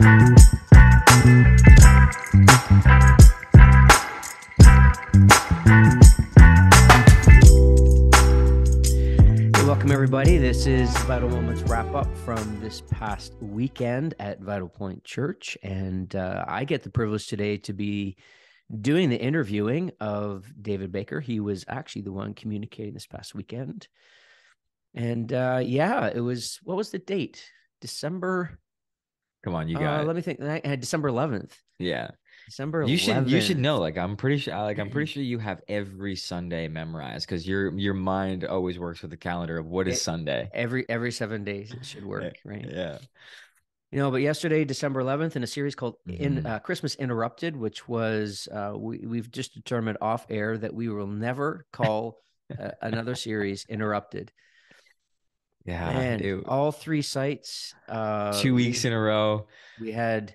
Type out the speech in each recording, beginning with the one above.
Welcome, everybody. This is Vital Moments wrap up from this past weekend at Vitalpoint Church. And I get the privilege today to be doing the interviewing of David Baker. He was actually the one communicating this past weekend. And it was, what was the date? December. Come on, you got it. Let me think. December 11th. Yeah. December 11th. You should know. I'm pretty sure you have every Sunday memorized because your mind always works with the calendar of what is Sunday. Every 7 days it should work, right? Yeah. But yesterday, December 11th, in a series called Christmas Interrupted, which was we've just determined off air that we will never call another series Interrupted. Yeah, and all three sites 2 weeks in a row, we had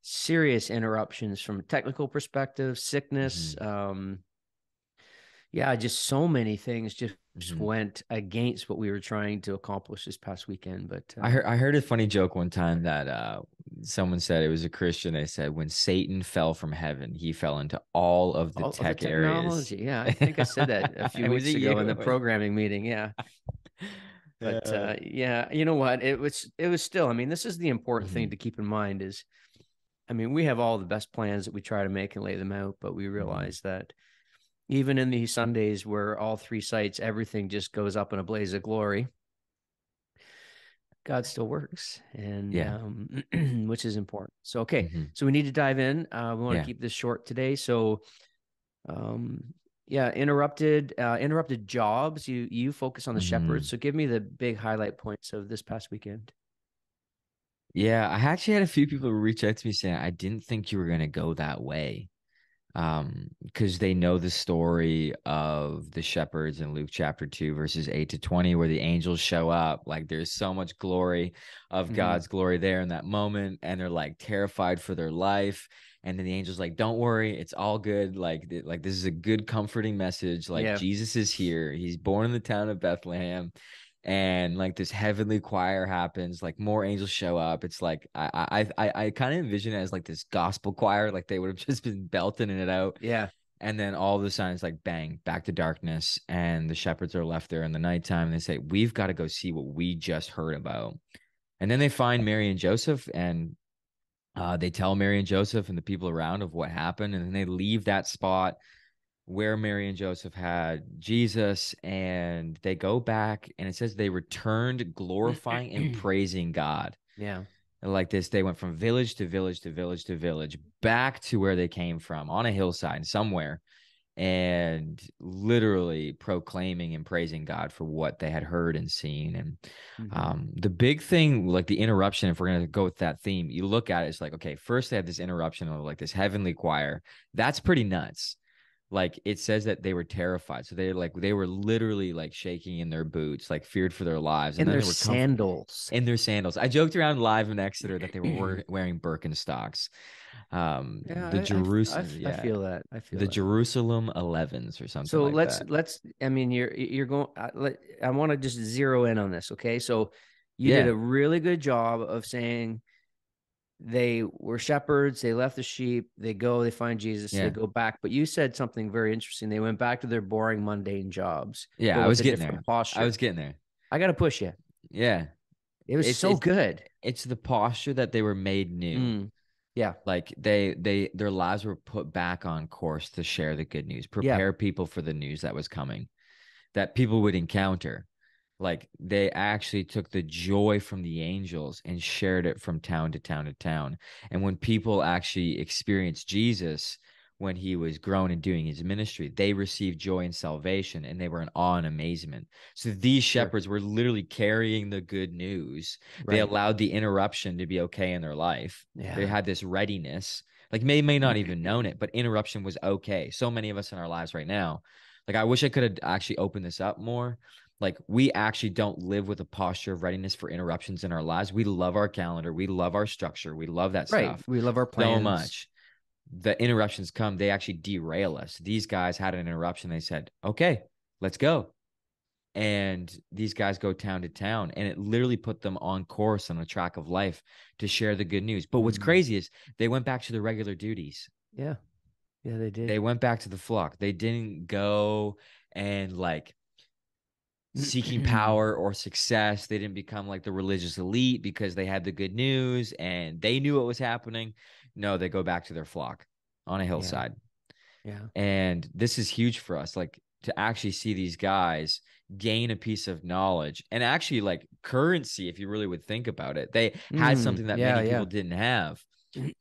serious interruptions from a technical perspective, sickness. Just so many things just went against what we were trying to accomplish this past weekend. But I heard a funny joke one time that someone said, it was a Christian. They said, when Satan fell from heaven, he fell into all of the tech areas. Yeah, I think I said that a few weeks ago in the programming meeting. Yeah. But you know what? It was still, I mean, this is the important thing to keep in mind is, I mean, we have all the best plans that we try to make and lay them out, but we realize that even in these Sundays where all three sites, everything just goes up in a blaze of glory, God still works, and which is important. So, okay. So we need to dive in. We want to keep this short today. So, interrupted jobs. You focus on the shepherds. So give me the big highlight points of this past weekend. Yeah, I actually had a few people reach out to me saying, I didn't think you were going to go that way. Because they know the story of the shepherds in Luke chapter 2, verses 8-20, where the angels show up. Like, there's so much glory of God's glory there in that moment, and they're like terrified for their life. And then the angel's like, don't worry, it's all good. Like this is a good, comforting message. Like, Jesus is here. He's born in the town of Bethlehem. And like this heavenly choir happens, like more angels show up. It's like I kind of envision it as like this gospel choir, like they would have just been belting it out. Yeah. And then all of a sudden it's like bang, back to darkness, and the shepherds are left there in the nighttime. And they say, we've got to go see what we just heard about. And then they find Mary and Joseph, and they tell Mary and Joseph and the people around of what happened. And then they leave that spot where Mary and Joseph had Jesus, and they go back, and it says they returned glorifying and praising God. Yeah. And like this, they went from village to village to village to village back to where they came from, on a hillside somewhere, and literally proclaiming and praising God for what they had heard and seen. And the big thing, like the interruption, if we're going to go with that theme, you look at it, it's like, okay, first they had this interruption of like this heavenly choir. That's pretty nuts. Like, it says that they were terrified. So they were literally like shaking in their boots, like feared for their lives. And then their they were sandals. in their sandals. I joked around live in Exeter that they were wearing Birkenstocks. The Jerusalem. I feel that. The Jerusalem 11s or something. So like let's. I mean, you're going. I want to just zero in on this. Okay, so you did a really good job of saying they were shepherds. They left the sheep. They find Jesus. They go back. But you said something very interesting. They went back to their boring, mundane jobs. Yeah, I was getting there. Posture. I was getting there. I got to push you. Yeah, it was so good. It's the posture that they were made new. Yeah, like their lives were put back on course to share the good news, prepare people for the news that was coming, that people would encounter. Like, they actually took the joy from the angels and shared it from town to town to town. And when people actually experienced Jesus, when he was grown and doing his ministry, they received joy and salvation, and they were in awe and amazement. So these shepherds were literally carrying the good news. They allowed the interruption to be okay in their life. They had this readiness. Like, may not even known it, but interruption was okay. So many of us in our lives right now, like, I wish I could have actually opened this up more. Like, we actually don't live with a posture of readiness for interruptions in our lives. We love our calendar. We love our structure. We love that stuff. We love our plans so much. The interruptions come, they actually derail us. These guys had an interruption. They said, okay, let's go. And these guys go town to town, and it literally put them on course on a track of life to share the good news. But what's Mm. crazy is they went back to their regular duties. Yeah. Yeah, they They did. went back to the flock. They didn't go and like seeking power or success. They didn't become like the religious elite because they had the good news and they knew what was happening. No, they go back to their flock on a Yeah. hillside. Yeah. And this is huge for us, like to actually see these guys gain a piece of knowledge and actually like currency, if you really would think about it. They had something that Yeah, many people yeah. didn't have.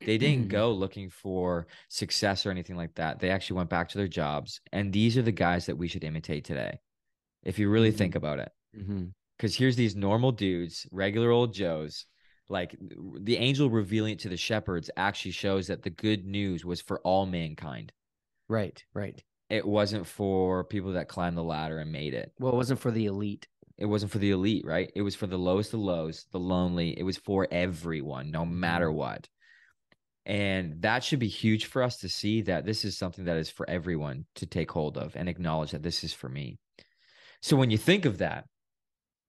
They didn't go looking for success or anything like that. They actually went back to their jobs. And these are the guys that we should imitate today, if you really think about it. Mm-hmm. Because here's these normal dudes, regular old Joes. Like the angel revealing it to the shepherds actually shows that the good news was for all mankind. Right, right. It wasn't for people that climbed the ladder and made it. Well, it wasn't for the elite. It wasn't for the elite, right? It was for the lowest of lows, the lonely. It was for everyone, no matter Mm-hmm. what. And that should be huge for us to see that this is something that is for everyone to take hold of and acknowledge that this is for me. So when you think of that,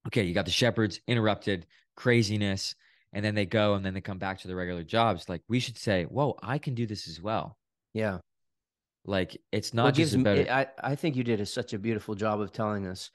okay, you got the shepherds interrupted, craziness, and then they go and then they come back to their regular jobs. Like we should say, whoa, I can do this as well. Yeah. Like it's Well, not it just gives me, about it. I think you did such a beautiful job of telling us.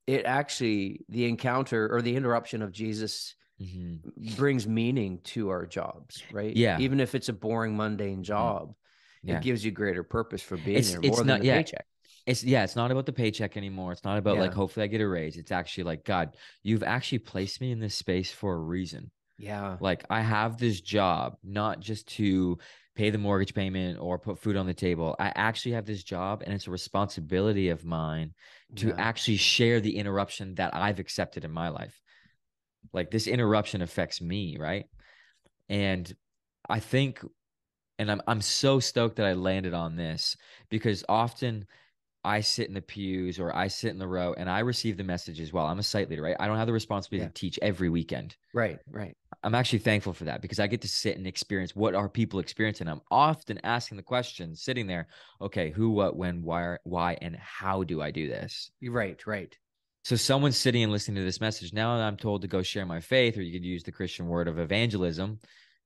It actually, the encounter or the interruption of Jesus Mhm. brings meaning to our jobs, right? Yeah. Even if it's a boring, mundane Mhm. job, it Yeah. gives you greater purpose for being It's there more it's than not the yeah. paycheck. It's not about the paycheck anymore. It's not about like Yeah. hopefully I get a raise. It's actually like, God, you've actually placed me in this space for a reason. Yeah. Like I have this job not just to pay the mortgage payment or put food on the table. I actually have this job and it's a responsibility of mine to Yeah. actually share the interruption that I've accepted in my life. Like this interruption affects me, right? And I think and I'm so stoked that I landed on this because often I sit in the pews or I sit in the row and I receive the message as well. I'm a site leader, right? I don't have the responsibility Yeah. to teach every weekend. Right. Right. I'm actually thankful for that because I get to sit and experience what are people experiencing. I'm often asking the questions, sitting there, okay, who, what, when, why, and how do I do this? You're right. Right. So someone's sitting and listening to this message. Now I'm told to go share my faith, or you could use the Christian word of evangelism,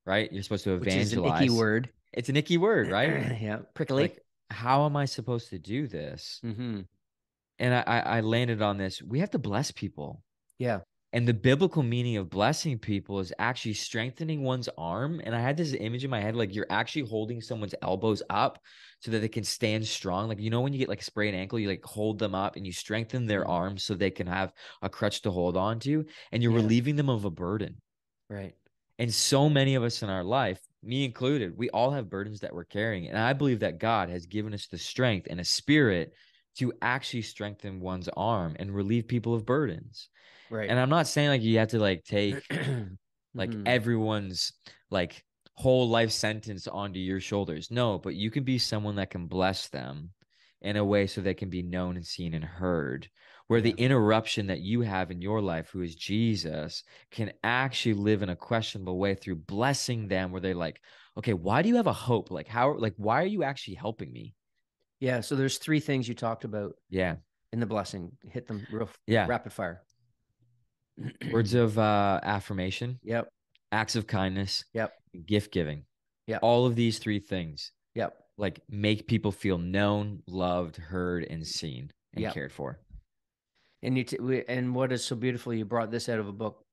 right? You're supposed to Which is an icky evangelize. word. It's an icky word, right? Yeah. Prickly. Like, how am I supposed to do this? Mm-hmm. And I landed on this. We have to bless people. Yeah. And the biblical meaning of blessing people is actually strengthening one's arm. And I had this image in my head, like you're actually holding someone's elbows up so that they can stand strong. Like, you know, when you get like a sprained ankle, you like hold them up and you strengthen their Mm. arms so they can have a crutch to hold on to, and you're Yeah. relieving them of a burden. Right. And so many of us in our life, me included, we all have burdens that we're carrying. And I believe that God has given us the strength and a spirit to actually strengthen one's arm and relieve people of burdens. Right. And I'm not saying like you have to like take like Mm-hmm. everyone's like whole life sentence onto your shoulders. No, but you can be someone that can bless them in a way so they can be known and seen and heard. Where the Yeah. interruption that you have in your life, who is Jesus, can actually live in a questionable way through blessing them, where they're like, okay, why do you have a hope? Like, how, like, why are you actually helping me? Yeah. So there's three things you talked about Yeah. in the blessing. Hit them real Yeah. rapid fire. Words of affirmation, Yep. acts of kindness, Yep. gift giving. Yep. All of these three things Yep. like make people feel known, loved, heard, and seen and Yep. cared for. And and what is so beautiful, you brought this out of a book,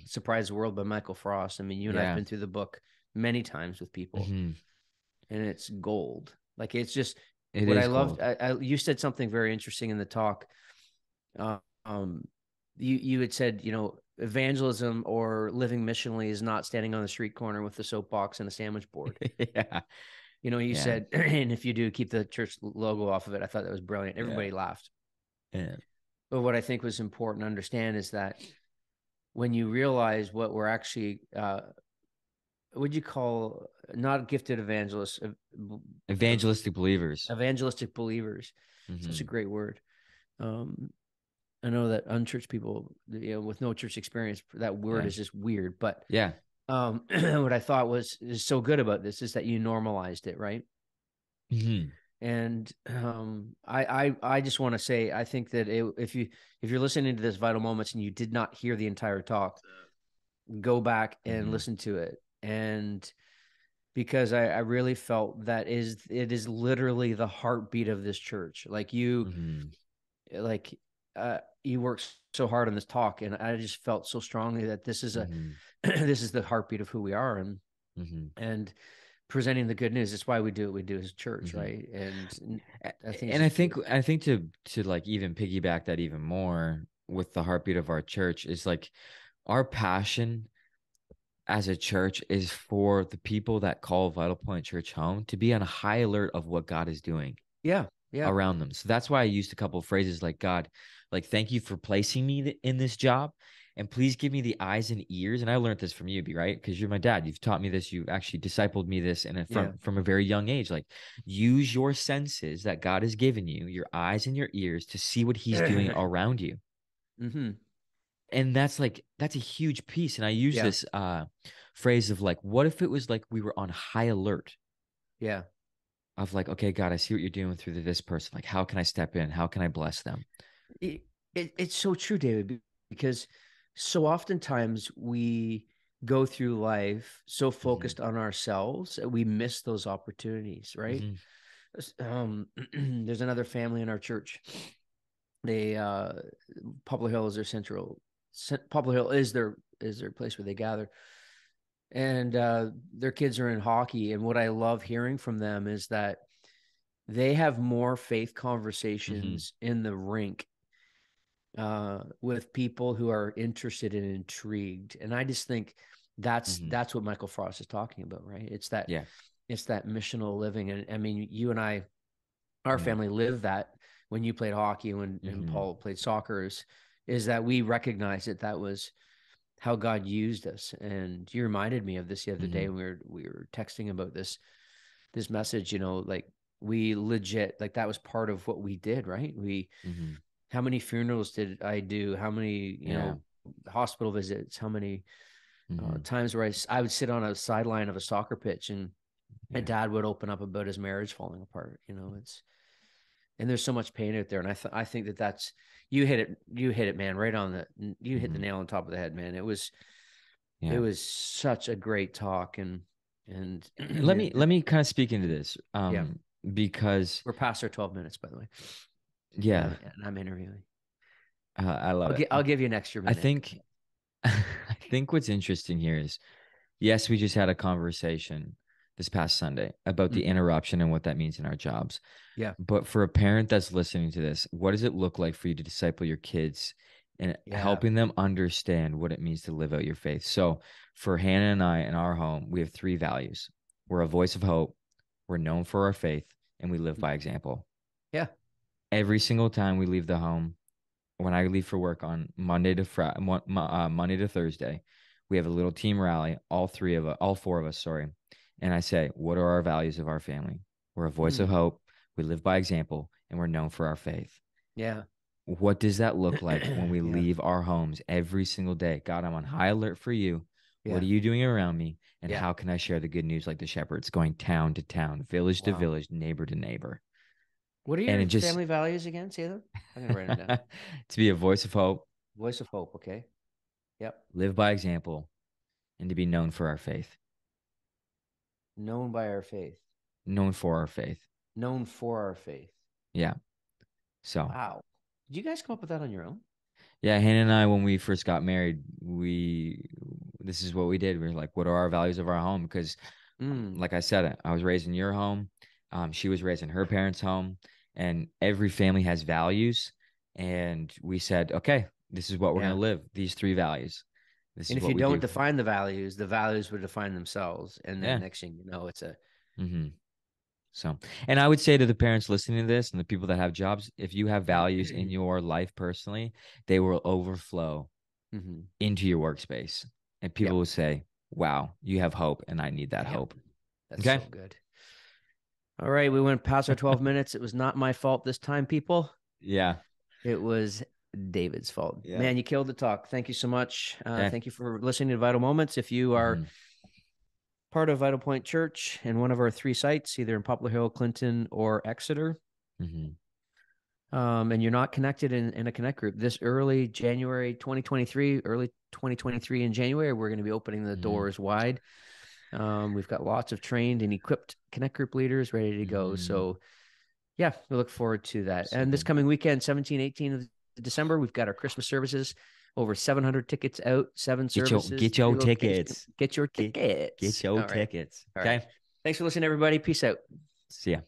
Surprise the World by Michael Frost. I mean, you and I've Yeah. been through the book many times with people, Mm-hmm. and it's gold. Like it's just It what I is loved. cold. You said something very interesting in the talk. Uh, um, you had said, evangelism or living missionally is not standing on the street corner with the soapbox and a sandwich board. Yeah. You Yeah. said, and if you do, keep the church logo off of it. I thought that was brilliant. Yeah. Everybody laughed. Yeah. But what I think was important to understand is that when you realize what we're actually, what you call not gifted evangelists, Evangelistic believers. evangelistic believers, such a Mm-hmm. great word. Um, I know that unchurched people, with no church experience, that word Yeah. is just weird. But Yeah. what I thought is so good about this is that you normalized it, right? Mm-hmm. And I just want to say, I think that if you're listening to this Vital Moments and you did not hear the entire talk, go back and Mm-hmm. listen to it. And because I really felt that it is literally the heartbeat of this church. Mm-hmm. Like you worked so hard on this talk, and I just felt so strongly that this is a Mm-hmm. this is the heartbeat of who we are, Mm-hmm. and presenting the good news. That's why we do what we do as a church, Mm-hmm. right? And I think it's And I just think beautiful. I think to like even piggyback that even more with the heartbeat of our church is like our passion as a church is for the people that call Vital Point Church home to be on a high alert of what God is doing Yeah, yeah, around them. So that's why I used a couple of phrases like, God, like, thank you for placing me in this job. And please give me the eyes and ears. And I learned this from you, B, right? Because you're my dad. You've taught me this. You actually discipled me this, and yeah. from a very young age. Like, use your senses that God has given you, your eyes and your ears, to see what He's doing around you. Mm-hmm. And that's a huge piece. And I use Yeah, this phrase of like, what if it was like we were on high alert yeah. of like, okay, God, I see what you're doing through this person. Like, how can I step in? How can I bless them? It, it's so true, David, because so oftentimes we go through life so Mm-hmm. focused on ourselves that we miss those opportunities, right? Mm-hmm. There's another family in our church. They Poplar Hill is their central. Poplar Hill is their place where they gather, and their kids are in hockey. And what I love hearing from them is that they have more faith Mm-hmm. conversations in the rink with people who are interested and intrigued. And I just think Mm-hmm. that's what Michael Frost is talking about, right? Yeah. It's that missional living. And I mean, you and I, our Yeah. family lived that when you played hockey and Mm-hmm. Paul played soccer is that we recognized that that was how God used us. And you reminded me of this the other Mm-hmm. day when we were texting about this message, like we legit, like that was part of what we did, right? Mm-hmm. How many funerals did I do? How many, Yeah. hospital visits? How many Mm-hmm. times where I would sit on a sideline of a soccer pitch and my Yeah. dad would open up about his marriage falling apart. And there's so much pain out there. And I think that that's, you hit it, man, right on you hit the Mm-hmm. nail on top of the head, man. It Yeah. was such a great talk. And Let me kind of speak into this. yeah, Because we're past our 12 minutes, by the way. yeah, And I'm interviewing. I love it. I'll give you an extra I minute. think I think what's interesting here is, yes, we just had a conversation this past Sunday about the Mm-hmm. interruption and what that means in our jobs. Yeah. But for a parent that's listening to this, what does it look like for you to disciple your kids and Yeah. helping them understand what it means to live out your faith? So for Hannah and I in our home, we have three values. We're a voice of hope, we're known for our faith, and we live by Mm-hmm. example. Yeah. Every single time we leave the home, when I leave for work on Monday to Thursday, we have a little team rally, all four of us, sorry. And I say, what are our values of our family? We're a voice of Mm. hope, we live by example, and we're known for our faith. Yeah. What does that look like when we Yeah. leave our homes every single day? God, I'm on high alert for you. What Yeah. are you doing around me? And Yeah. how can I share the good news like the shepherds, going town to town, village to Wow. village, neighbor to neighbor? What are And your it just family values again? Say them. I'm gonna write them down. to be a voice of hope, Voice of hope. Okay. Yep. live by example, and to be known for our faith, Known by our faith. known for our faith. Known for our faith. Yeah. So, Wow. Did you guys come up with that on your own? yeah, Hannah and I, when we first got married, this is what we did. We were like, what are our values of our home? Because, Mm. like I said, I was raised in your home. She was raised in her parents' home, and every family has values. And we said, okay, this is what we're going Yeah. to live. These three values. This And is if what you we don't do. define the values would define themselves. And then Yeah. next thing you know, it's a Mm-hmm. So, and I would say to the parents listening to this and the people that have jobs, if you have values in your life personally, they will overflow Mhm. into your workspace. And people Yep. will say, wow, you have hope. And I need that Yep. hope. That's Okay. so good. All right. We went past our 12 minutes. It was not my fault this time, people. Yeah. It was David's fault. Yeah. Man, you killed the talk. Thank you so much. Okay. Thank you for listening to Vital Moments. If you are Mm-hmm. part of Vitalpoint Church and one of our 3 sites, either in Poplar Hill, Clinton, or Exeter, and you're not connected in a connect group, this early 2023 in January, we're going to be opening the doors wide. We've got lots of trained and equipped connect group leaders ready to go. So yeah, we look forward to that. So and this coming weekend, 17, 18 of December, we've got our Christmas services. Over 700 tickets out, 7 services. Get your tickets. Get your tickets. Get your tickets. Okay. Right. Thanks for listening, everybody. Peace out. See ya.